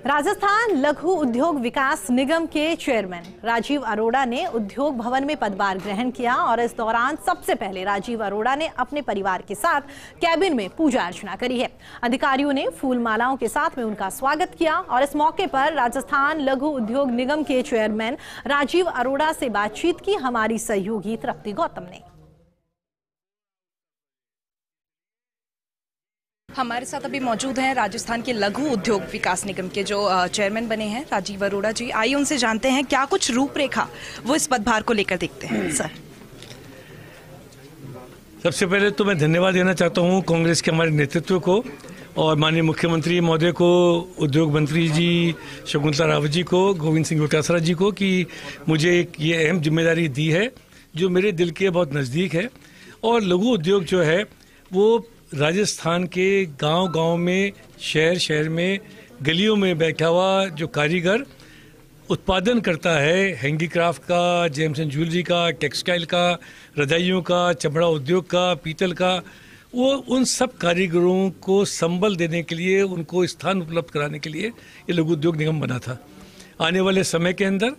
राजस्थान लघु उद्योग विकास निगम के चेयरमैन राजीव अरोड़ा ने उद्योग भवन में पदभार ग्रहण किया और इस दौरान सबसे पहले राजीव अरोड़ा ने अपने परिवार के साथ कैबिन में पूजा अर्चना करी है। अधिकारियों ने फूल मालाओं के साथ में उनका स्वागत किया और इस मौके पर राजस्थान लघु उद्योग निगम के चेयरमैन राजीव अरोड़ा से बातचीत की हमारी सहयोगी तृप्ति गौतम ने। हमारे साथ अभी मौजूद हैं राजस्थान के लघु उद्योग विकास निगम के जो चेयरमैन बने हैं राजीव अरोड़ा जी। आइए उनसे जानते हैं क्या कुछ रूपरेखा वो इस पदभार को लेकर देखते हैं। सर, सबसे पहले तो मैं धन्यवाद देना चाहता हूं कांग्रेस के हमारे नेतृत्व को और माननीय मुख्यमंत्री महोदय को, उद्योग मंत्री जी शकुंतला रावत जी को, गोविंद सिंह डोटासरा जी को कि मुझे एक ये अहम जिम्मेदारी दी है जो मेरे दिल के बहुत नज़दीक है। और लघु उद्योग जो है वो राजस्थान के गांव-गांव में, शहर में, गलियों में बैठा हुआ जो कारीगर उत्पादन करता है हैंडीक्राफ्ट का, जेम्स एंड ज्वेलरी का, टेक्सटाइल का, रजाइयों का, चमड़ा उद्योग का, पीतल का, वो उन सब कारीगरों को संबल देने के लिए, उनको स्थान उपलब्ध कराने के लिए ये लघु उद्योग निगम बना था। आने वाले समय के अंदर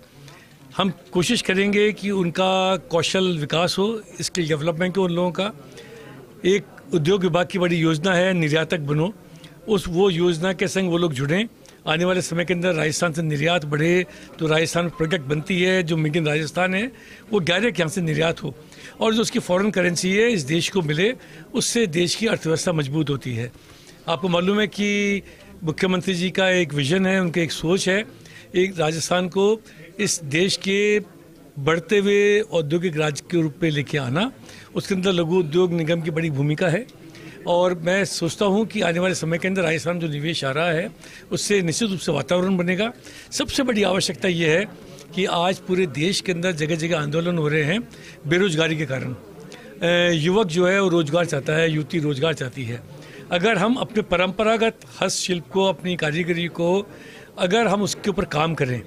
हम कोशिश करेंगे कि उनका कौशल विकास हो, स्किल डेवलपमेंट हो उन लोगों का। एक उद्योग विभाग की बड़ी योजना है निर्यातक बनो, वो योजना के संग वो लोग जुड़ें। आने वाले समय के अंदर राजस्थान से निर्यात बढ़े तो राजस्थान में प्रोडक्ट बनती है जो मेक इन राजस्थान है वो डायरेक्ट यहाँ से निर्यात हो और जो उसकी फॉरेन करेंसी है इस देश को मिले, उससे देश की अर्थव्यवस्था मजबूत होती है। आपको मालूम है कि मुख्यमंत्री जी का एक विजन है, उनकी एक सोच है, एक राजस्थान को इस देश के बढ़ते हुए औद्योगिक राज्य के रूप में लेके आना। उसके अंदर लघु उद्योग निगम की बड़ी भूमिका है और मैं सोचता हूं कि आने वाले समय के अंदर राजस्थान जो निवेश आ रहा है उससे निश्चित रूप से वातावरण बनेगा। सबसे बड़ी आवश्यकता ये है कि आज पूरे देश के अंदर जगह जगह आंदोलन हो रहे हैं बेरोजगारी के कारण। युवक जो है वो रोजगार चाहता है, युवती रोजगार चाहती है। अगर हम अपने परंपरागत हस्तशिल्प को, अपनी कारीगरी को अगर हम उसके ऊपर काम करें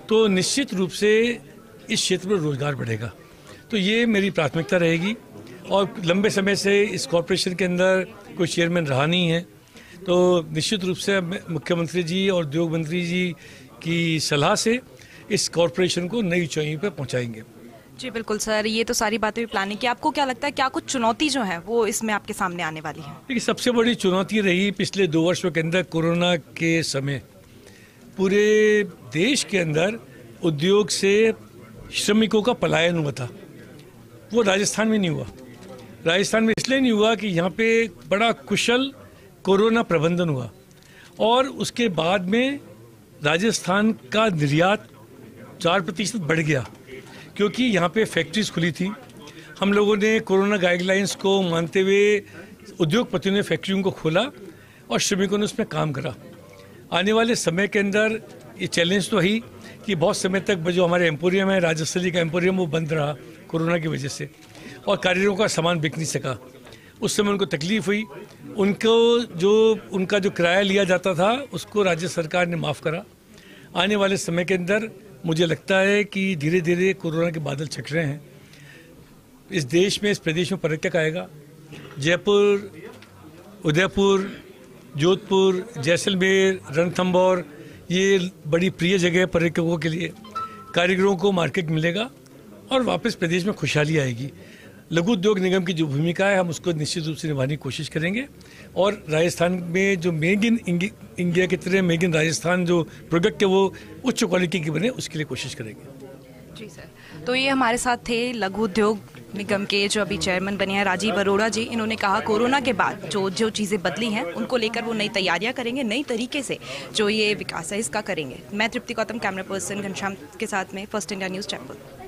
तो निश्चित रूप से इस क्षेत्र में रोजगार बढ़ेगा। तो ये मेरी प्राथमिकता रहेगी और लंबे समय से इस कॉरपोरेशन के अंदर कोई चेयरमैन रहा नहीं है, तो निश्चित रूप से मुख्यमंत्री जी और उद्योग मंत्री जी की सलाह से इस कॉरपोरेशन को नई ऊंचाई पर पहुंचाएंगे। जी बिल्कुल सर, ये तो सारी बातें भी प्लानिंग की। आपको क्या लगता है क्या कुछ चुनौती जो है वो इसमें आपके सामने आने वाली है? देखिए, सबसे बड़ी चुनौती रही पिछले 2 वर्षों के अंदर कोरोना के समय पूरे देश के अंदर उद्योग से श्रमिकों का पलायन हुआ था। वो राजस्थान में नहीं हुआ। राजस्थान में इसलिए नहीं हुआ कि यहाँ पे बड़ा कुशल कोरोना प्रबंधन हुआ और उसके बाद में राजस्थान का निर्यात 4% बढ़ गया क्योंकि यहाँ पे फैक्ट्रीज खुली थी। हम लोगों ने कोरोना गाइडलाइंस को मानते हुए उद्योगपतियों ने फैक्ट्रियों को खोला और श्रमिकों ने उसमें काम करा। आने वाले समय के अंदर ये चैलेंज तो ही कि बहुत समय तक जो हमारे एम्पोरियम है, राजस्थली का एम्पोरियम, वो बंद रहा कोरोना की वजह से और कारीगरों का सामान बिक नहीं सका। उस समय उनको तकलीफ हुई। उनका जो किराया लिया जाता था उसको राज्य सरकार ने माफ़ करा। आने वाले समय के अंदर मुझे लगता है कि धीरे धीरे कोरोना के बादल छट रहे हैं। इस देश में, इस प्रदेश में पर्यटक आएगा। जयपुर, उदयपुर, जोधपुर, जैसलमेर, रणथंभौर ये बड़ी प्रिय जगह है पर्यटकों के लिए। कारीगरों को मार्केट मिलेगा और वापस प्रदेश में खुशहाली आएगी। लघु उद्योग निगम की जो भूमिका है हम उसको निश्चित रूप से निभाने की कोशिश करेंगे और राजस्थान में जो मेक इन इंडिया की तरह मेक इन राजस्थान जो प्रोडक्ट है वो उच्च क्वालिटी की बने, उसके लिए कोशिश करेंगे। जी सर, तो ये हमारे साथ थे लघु उद्योग निगम के जो अभी चेयरमैन बने हैं राजीव अरोड़ा जी। इन्होंने कहा कोरोना के बाद जो चीज़ें बदली हैं उनको लेकर वो नई तैयारियां करेंगे, नई तरीके से जो ये विकास है इसका करेंगे। मैं तृप्ति गौतम, कैमरा पर्सन घनश्याम के साथ में, फर्स्ट इंडिया न्यूज़, जयपुर।